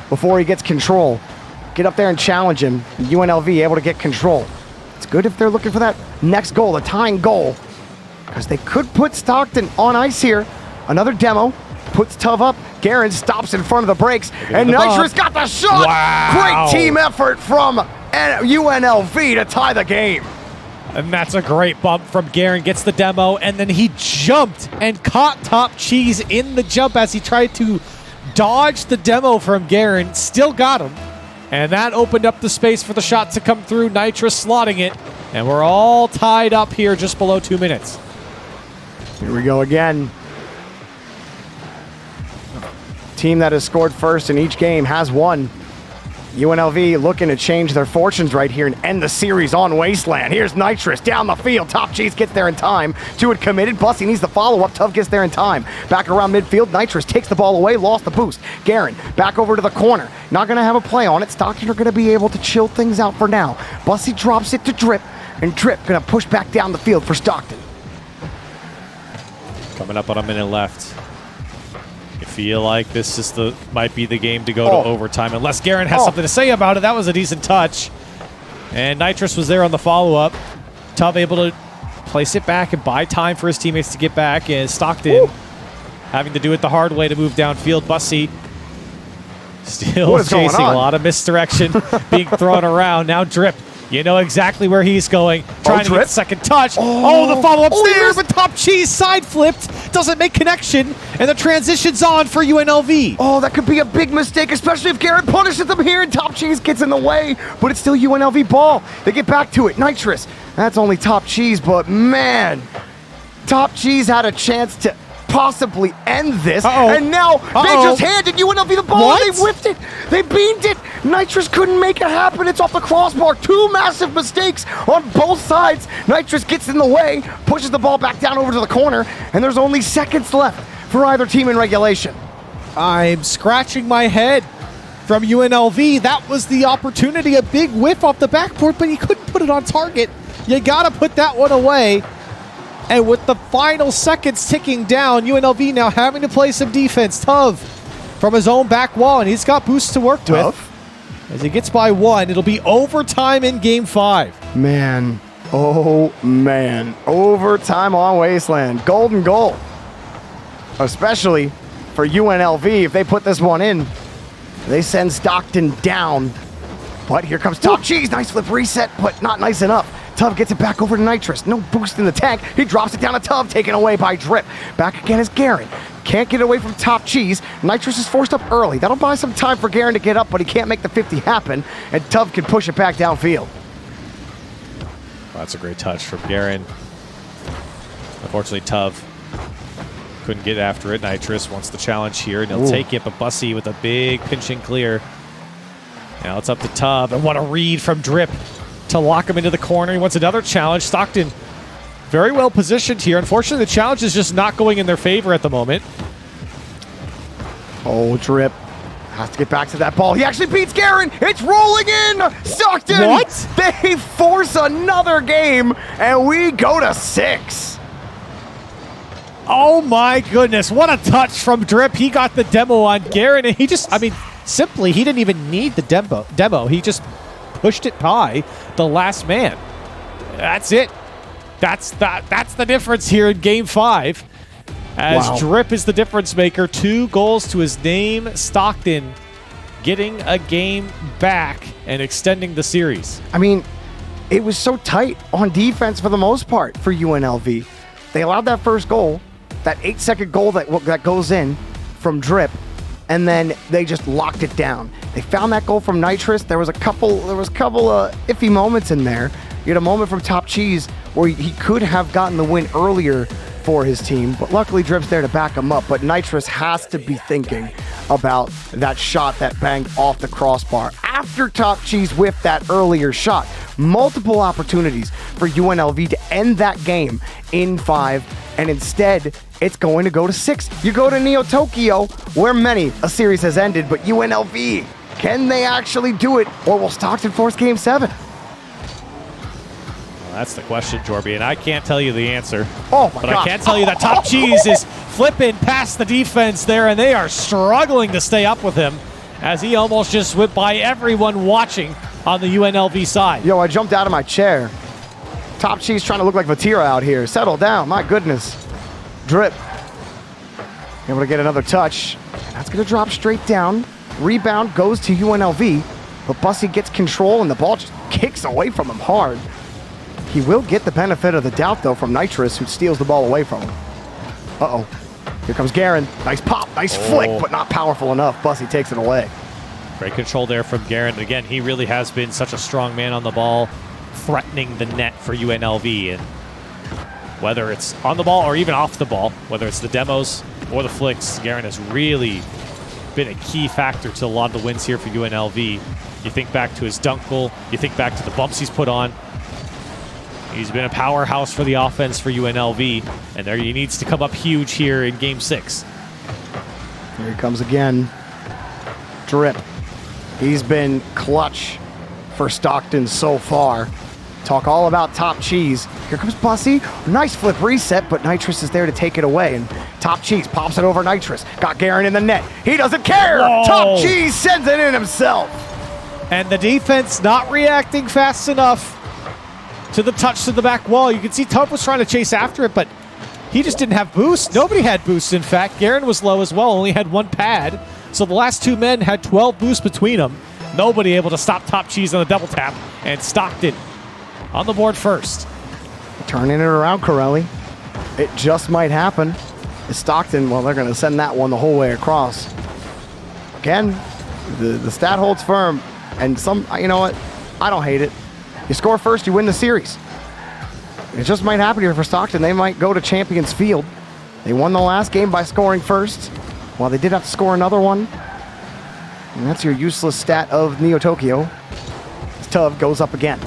before he gets control. Get up there and challenge him. UNLV able to get control. It's good if they're looking for that next goal, the tying goal, because they could put Stockton on ice here. Another demo puts Tuv up. Garen stops in front of the brakes, and Nitrous got the shot. Wow. Great team effort from UNLV to tie the game. And that's a great bump from Garen. Gets the demo, and then he jumped and caught Top Cheese in the jump as he tried to dodge the demo from Garen. Still got him. And that opened up the space for the shot to come through. Nitrous slotting it. And we're all tied up here just below 2 minutes. Here we go again. Team that has scored first in each game has won. UNLV looking to change their fortunes right here and end the series on Wasteland. Here's Nitrous down the field. Top Cheese gets there in time. 2 had committed. Bussy needs the follow-up. Tuv gets there in time. Back around midfield. Nitrous takes the ball away. Lost the boost. Garen back over to the corner. Not going to have a play on it. Stockton are going to be able to chill things out for now. Bussy drops it to Drip, and Drip going to push back down the field for Stockton. Coming up on a minute left. You feel like this is might be the game to go to overtime, unless Garen has something to say about it. That was a decent touch. And Nitrous was there on the follow-up. Tuv able to place it back and buy time for his teammates to get back. And Stockton having to do it the hard way to move downfield. Bussy still chasing a lot of misdirection being thrown around. Now Drip. You know exactly where he's going. Trying to get second touch. The follow-up's there, but Top Cheese side flipped. Doesn't make connection, and the transition's on for UNLV. Oh, that could be a big mistake, especially if Garen punishes them here and Top Cheese gets in the way, but it's still UNLV ball. They get back to it. Nitrous. That's only Top Cheese, but man, Top Cheese had a chance to possibly end this, and now they just handed UNLV the ball. They whiffed it. They beamed it. Nitrous couldn't make it happen. It's off the crossbar. 2 massive mistakes on both sides. Nitrous gets in the way, pushes the ball back down over to the corner, and there's only seconds left for either team in regulation. I'm scratching my head from UNLV. That was the opportunity, a big whiff off the backboard, but he couldn't put it on target. You gotta put that one away. And with the final seconds ticking down, UNLV now having to play some defense. Tuv from his own back wall, and he's got boosts to work with. As he gets by 1, it'll be overtime in Game 5. Man, oh man. Overtime on Wasteland. Golden goal. Especially for UNLV. If they put this one in, they send Stockton down. But here comes Top Cheese. Nice flip reset, but not nice enough. Tuv gets it back over to Nitrous. No boost in the tank. He drops it down to Tuv, taken away by Drip. Back again is Garen. Can't get away from Top Cheese. Nitrous is forced up early. That'll buy some time for Garen to get up, but he can't make the 50 happen, and Tuv can push it back downfield. Well, that's a great touch from Garen. Unfortunately, Tuv couldn't get after it. Nitrous wants the challenge here, and he'll take it, but Bussy with a big pinch and clear. Now it's up to Tuv, and what a read from Drip to lock him into the corner. He wants another challenge. Stockton very well positioned here. Unfortunately, the challenge is just not going in their favor at the moment. Oh, Drip has to get back to that ball. He actually beats Garen. It's rolling in. Stockton. What? They force another game, and we go to 6. Oh my goodness, what a touch from Drip. He got the demo on Garen, and he just, I mean, simply, he didn't even need the demo. He just pushed it by the last man. That's it. That's the difference here in Game 5. As Drip is the difference maker. 2 goals to his name. Stockton getting a game back and extending the series. I mean, it was so tight on defense for the most part for UNLV. They allowed that first goal, that 8-second goal that goes in from Drip, and then they just locked it down. They found that goal from Nitrous. There was a couple iffy moments in there. You had a moment from Top Cheese where he could have gotten the win earlier for his team, but luckily Drip's there to back him up. But Nitrous has to be thinking about that shot that banged off the crossbar. After Top Cheese whiffed that earlier shot, multiple opportunities for UNLV to end that game in 5, and instead it's going to go to 6. You go to Neo Tokyo, where many a series has ended, but UNLV, can they actually do it, or will Stockton force Game 7? That's the question, Jorby, and I can't tell you the answer. Oh my God. God. I can tell you that Top Cheese is flipping past the defense there, and they are struggling to stay up with him as he almost just went by everyone watching on the UNLV side. Yo, I jumped out of my chair. Top Cheese trying to look like Vatira out here. Settle down, my goodness. Drip. Able to get another touch. That's going to drop straight down. Rebound goes to UNLV, but Bussy gets control, and the ball just kicks away from him hard. He will get the benefit of the doubt, though, from Nitrous, who steals the ball away from him. Uh-oh. Here comes Garen. Nice pop, nice flick, but not powerful enough. Bussy takes it away. Great control there from Garen. Again, he really has been such a strong man on the ball, threatening the net for UNLV. And whether it's on the ball or even off the ball, whether it's the demos or the flicks, Garen has really been a key factor to a lot of the wins here for UNLV. You think back to his dunk goal, you think back to the bumps he's put on. He's been a powerhouse for the offense for UNLV, and there he needs to come up huge here in Game 6. Here he comes again. Drip. He's been clutch for Stockton so far. Talk all about Top Cheese. Here comes Bussy. Nice flip reset, but Nitrous is there to take it away, and Top Cheese pops it over Nitrous. Got Garen in the net. He doesn't care. Whoa. Top Cheese sends it in himself. And the defense not reacting fast enough to the touch to the back wall. You can see Tuv was trying to chase after it, but he just didn't have boost. Nobody had boost, in fact. Garen was low as well, only had 1 pad. So the last 2 men had 12 boosts between them. Nobody able to stop Top Cheese on the double tap. And Stockton on the board first. Turning it around, Corelli. It just might happen. It's Stockton, well, they're going to send that one the whole way across. Again, the stat holds firm. And you know what? I don't hate it. You score first, you win the series. It just might happen here for Stockton. They might go to Champions Field. They won the last game by scoring first. Well, they did have to score another one. And that's your useless stat of Neo Tokyo. Tov goes up again.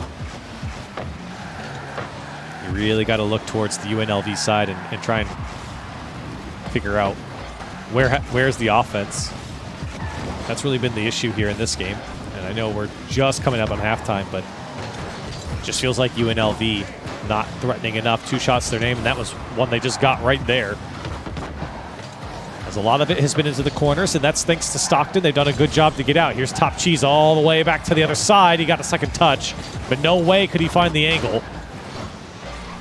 You really got to look towards the UNLV side and try and figure out where's the offense. That's really been the issue here in this game. And I know we're just coming up on halftime, but it just feels like UNLV not threatening enough. 2 shots to their name, and that was one they just got right there. As a lot of it has been into the corners, and that's thanks to Stockton. They've done a good job to get out. Here's Top Cheese all the way back to the other side. He got a second touch, but no way could he find the angle.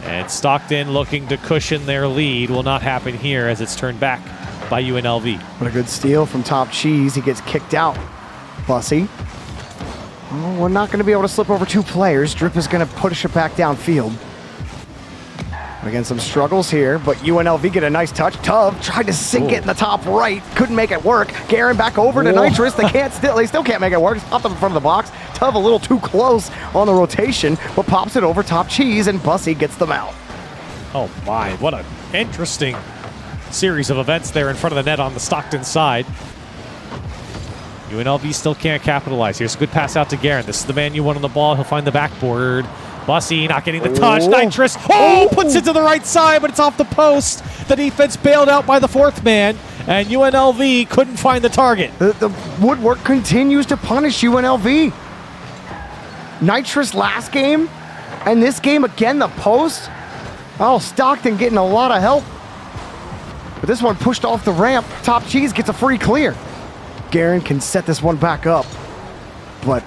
And Stockton looking to cushion their lead will not happen here as it's turned back by UNLV. What a good steal from Top Cheese. He gets kicked out. Bussy. Oh, we're not going to be able to slip over 2 players. Drip is going to push it back downfield. Again, some struggles here, but UNLV get a nice touch. Tov tried to sink it in the top right. Couldn't make it work. Garen back over to Nitrous. They still can't make it work. Just popped up in front of the box. Tov a little too close on the rotation, but pops it over Top Cheese, and Bussy gets them out. Oh my, what an interesting series of events there in front of the net on the Stockton side. UNLV still can't capitalize. Here's a good pass out to Garen. This is the man you want on the ball. He'll find the backboard. Bussy not getting the touch. Nitrous, puts it to the right side, but it's off the post. The defense bailed out by the 4th man, and UNLV couldn't find the target. The woodwork continues to punish UNLV. Nitrous last game, and this game again, the post. Oh, Stockton getting a lot of help. But this one pushed off the ramp. Top Cheese gets a free clear. Garen can set this one back up. But,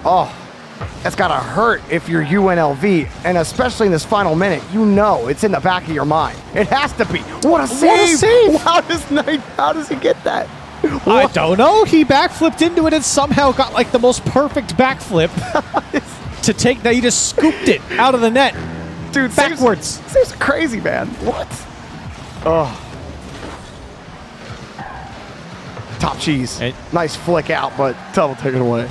that's got to hurt if you're UNLV, and especially in this final minute, you know it's in the back of your mind. It has to be. What a save! How does he get that? I don't know. He backflipped into it and somehow got like the most perfect backflip to take that. He just scooped it out of the net. Dude, backwards. Saves crazy, man. What? Oh. Top Cheese. Nice flick out, but Tov will take it away.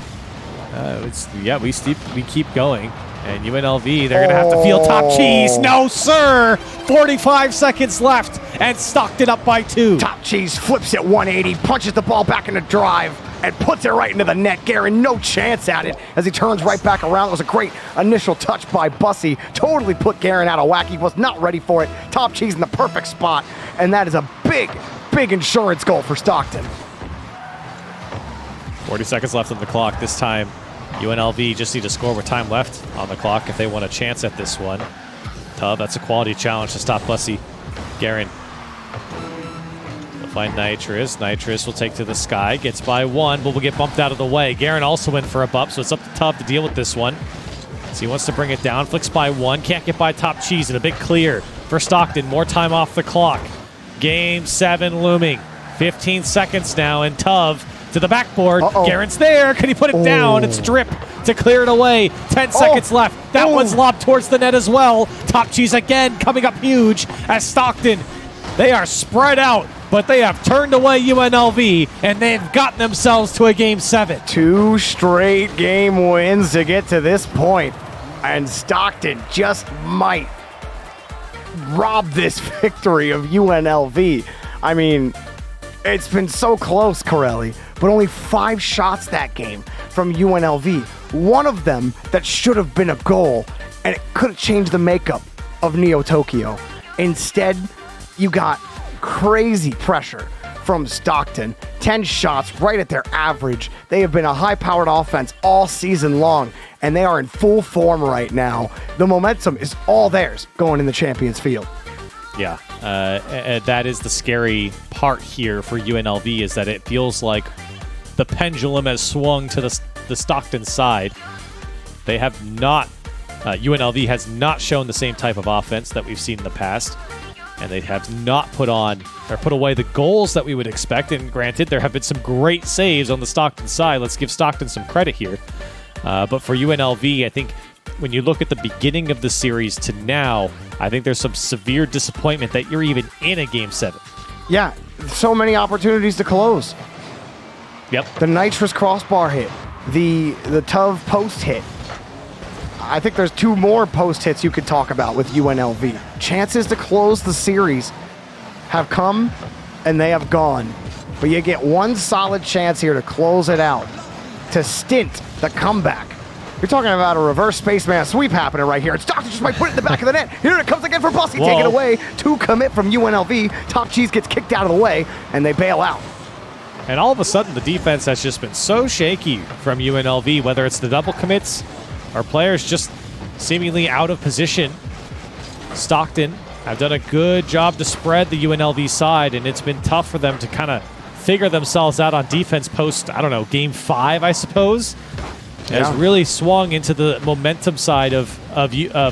We keep going. And UNLV, they're going to have to feel Top Cheese. No, sir! 45 seconds left, and Stockton up by 2. Top Cheese flips it 180, punches the ball back into drive, and puts it right into the net. Garen, no chance at it as he turns right back around. It was a great initial touch by Bussy. Totally put Garen out of whack. He was not ready for it. Top Cheese in the perfect spot, and that is a big insurance goal for Stockton. 40 seconds left on the clock. This time, UNLV just need to score with time left on the clock if they want a chance at this one. Tov, that's a quality challenge to stop Bussy. Garen. They'll find Nitrous. Nitrous will take to the sky. Gets by 1, but will get bumped out of the way. Garen also in for a bump, so it's up to Tov to deal with this one. So he wants to bring it down. Flicks by 1. Can't get by Top Cheese, and a big clear for Stockton. More time off the clock. Game 7 looming. 15 seconds now, and Tov to the backboard. Garen's there. Can he put it down? It's Drip to clear it away. 10 seconds left. That one's lobbed towards the net as well. Top Cheese again coming up huge as Stockton. They are spread out, but they have turned away UNLV, and they've gotten themselves to a Game 7. 2 straight game wins to get to this point, and Stockton just might rob this victory of UNLV. I mean, it's been so close, Corelli, but only 5 shots that game from UNLV. One of them that should have been a goal, and it could have changed the makeup of Neo Tokyo. Instead, you got crazy pressure from Stockton. 10 shots right at their average. They have been a high-powered offense all season long, and they are in full form right now. The momentum is all theirs going in the Champions Field. Yeah, that is the scary part here for UNLV, is that it feels like the pendulum has swung to the Stockton side. They have not, UNLV has not shown the same type of offense that we've seen in the past, and they have not put on or put away the goals that we would expect. And granted, there have been some great saves on the Stockton side. Let's give Stockton some credit here. But for UNLV, I think when you look at the beginning of the series to now, I think there's some severe disappointment that you're even in a Game 7. Yeah, so many opportunities to close. Yep. The Nitrous crossbar hit, the Tov post hit. I think there's 2 more post hits you could talk about with UNLV. Chances to close the series have come and they have gone. But you get one solid chance here to close it out. to stint the comeback. You're talking about a reverse spaceman sweep happening right here. And Stockton just might put it in the back of the net. Here it comes again for Bussy. Take it away. 2 commit from UNLV. Top Cheese gets kicked out of the way, and they bail out. And all of a sudden, the defense has just been so shaky from UNLV, whether it's the double commits or players just seemingly out of position. Stockton have done a good job to spread the UNLV side, and it's been tough for them to kind of figure themselves out on defense post, I don't know, game 5, I suppose. Has really swung into the momentum side of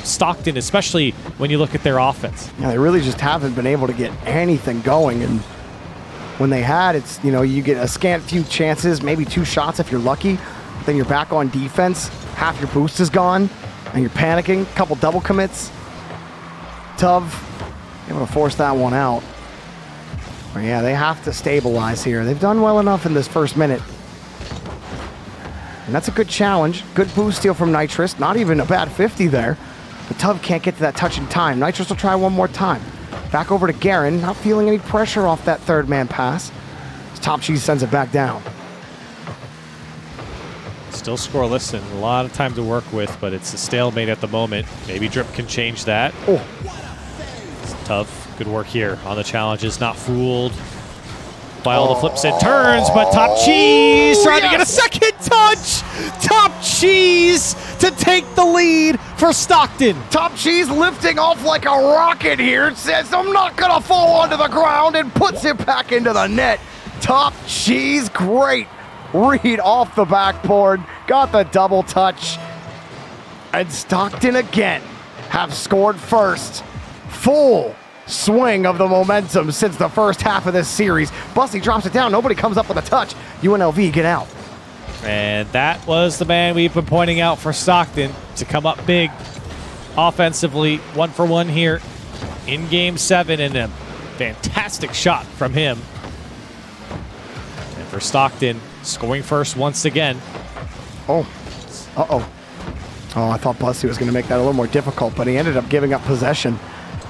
Stockton, especially when you look at their offense. Yeah, they really just haven't been able to get anything going, and when they had, it's, you know, you get a scant few chances, maybe 2 shots if you're lucky, then you're back on defense, half your boost is gone, and you're panicking, couple double commits. Tuv able to force that one out. But yeah, they have to stabilize here. They've done well enough in this first minute. And that's a good challenge. Good boost steal from Nitrous. Not even a bad 50 there. But Tuv can't get to that touch in time. Nitrous will try one more time. Back over to Garen. Not feeling any pressure off that third man pass. Top Cheese sends it back down. Still scoreless and a lot of time to work with, but it's a stalemate at the moment. Maybe Drip can change that. Oh. It's tough. Good work here on the challenges. Not fooled by all the flips and turns, but Top Cheese trying to get a second touch. Top Cheese to take the lead for Stockton. Top Cheese lifting off like a rocket here. Says, I'm not going to fall onto the ground, and puts it back into the net. Top Cheese, great read off the backboard. Got the double touch. And Stockton again have scored first. Full swing of the momentum since the first half of this series. Bussy drops it down. Nobody comes up with a touch. UNLV get out. And that was the man we've been pointing out for Stockton to come up big offensively. 1-for-1 here in game 7, and a fantastic shot from him. And for Stockton, scoring first once again. Oh, uh-oh. Oh, I thought Bussy was going to make that a little more difficult, but he ended up giving up possession.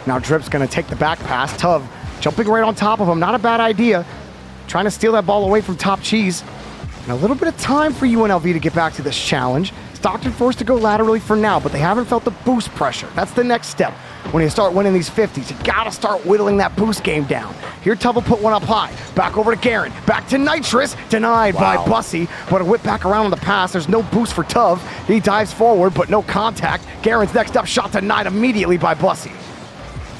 Now Drip's going to take the back pass. Tuv jumping right on top of him. Not a bad idea. Trying to steal that ball away from Top Cheese. And a little bit of time for UNLV to get back to this challenge. Stockton forced to go laterally for now, but they haven't felt the boost pressure. That's the next step. When you start winning these 50s, you gotta start whittling that boost game down. Here Tuv will put one up high. Back over to Garen. Back to Nitrous. Denied by Bussy, but a whip back around on the pass. There's no boost for Tuv. He dives forward, but no contact. Garen's next up shot denied immediately by Bussy.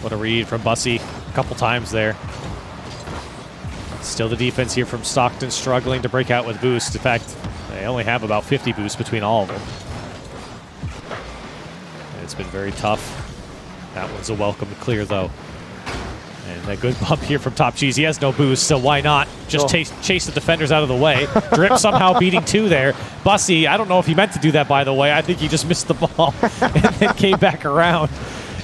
What a read from Bussy a couple times there. Still the defense here from Stockton struggling to break out with boost. In fact, they only have about 50 boosts between all of them. And it's been very tough. That one's a welcome clear, though. And a good bump here from Top Cheese. He has no boost, so why not just chase the defenders out of the way. Drip somehow beating 2 there. Bussy, I don't know if he meant to do that, by the way. I think he just missed the ball and then came back around.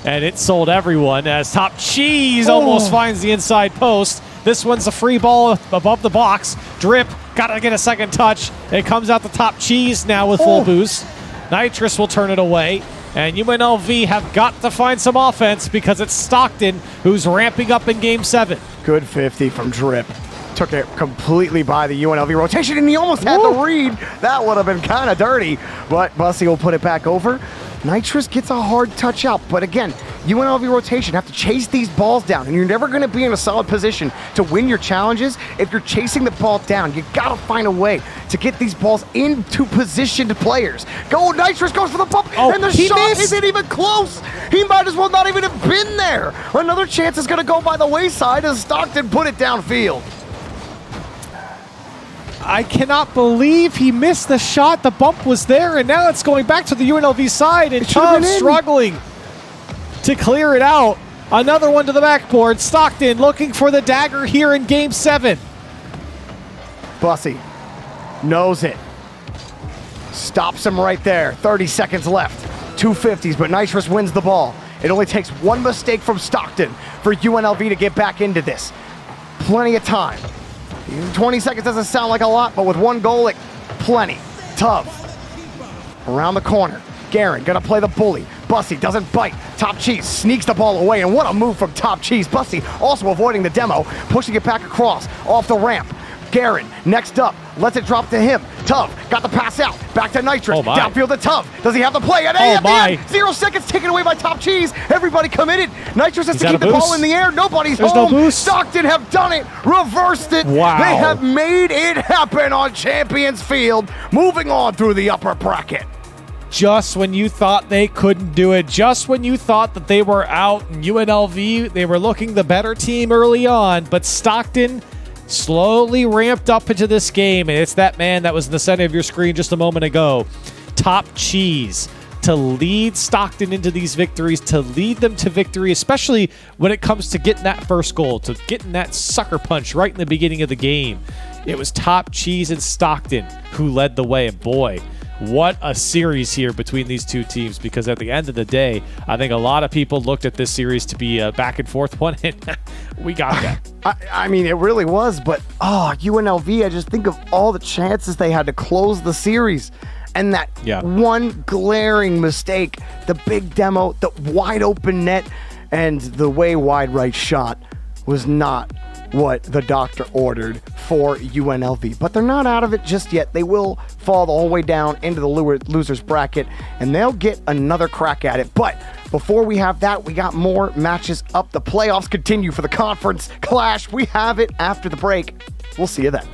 And it sold everyone as Top Cheese almost finds the inside post. This one's a free ball above the box. Drip got to get a second touch. It comes out the Top Cheese now with full boost. Nitrous will turn it away. And UNLV have got to find some offense because it's Stockton who's ramping up in game 7. Good 50 from Drip. Took it completely by the UNLV rotation, and he almost had the read. That would have been kind of dirty, but Bussy will put it back over. Nitrous gets a hard touch out, but again, UNLV rotation have to chase these balls down, and you're never going to be in a solid position to win your challenges if you're chasing the ball down. You got to find a way to get these balls into positioned players. Go, Nitrous goes for the bump, and the shot isn't even close. He might as well not even have been there. Another chance is going to go by the wayside as Stockton put it downfield. I cannot believe he missed the shot. The bump was there, and now it's going back to the UNLV side, and Tuv struggling to clear it out. Another one to the backboard. Stockton looking for the dagger here in game 7. Bussy knows it. Stops him right there. 30 seconds left. 2 50s, but Nitrous wins the ball. It only takes one mistake from Stockton for UNLV to get back into this. Plenty of time. 20 seconds doesn't sound like a lot, but with one goal, plenty. Tuv around the corner. Garen gonna play the bully. Bussy doesn't bite. Top Cheese sneaks the ball away, and what a move from Top Cheese. Bussy also avoiding the demo, pushing it back across, off the ramp. Garen, next up, lets it drop to him. Tuv got the pass out, back to Nitrous, downfield to Tuv. Does he have the play? And at the end, 0 seconds taken away by Top Cheese. Everybody committed. Nitrous has to keep the ball in the air. Nobody's home. No boost. Stockton have done it, reversed it. Wow. They have made it happen on Champions Field, moving on through the upper bracket. Just when you thought they couldn't do it, just when you thought that they were out, and UNLV, they were looking the better team early on, but Stockton slowly ramped up into this game, and it's that man that was in the center of your screen just a moment ago, Top Cheese, to lead Stockton into these victories, to lead them to victory, especially when it comes to getting that first goal, to getting that sucker punch right in the beginning of the game. It was Top Cheese and Stockton who led the way, and boy, what a series here between these two teams, because at the end of the day, I think a lot of people looked at this series to be a back and forth one, and we got that. I mean, it really was, but UNLV, I just think of all the chances they had to close the series. And that one glaring mistake, the big demo, the wide open net, and the way wide right shot was not what the doctor ordered for UNLV. But they're not out of it just yet. They will fall the whole way down into the loser's bracket, and they'll get another crack at it. But before we have that, we got more matches up. The playoffs continue for the conference clash. We have it after the break. We'll see you then.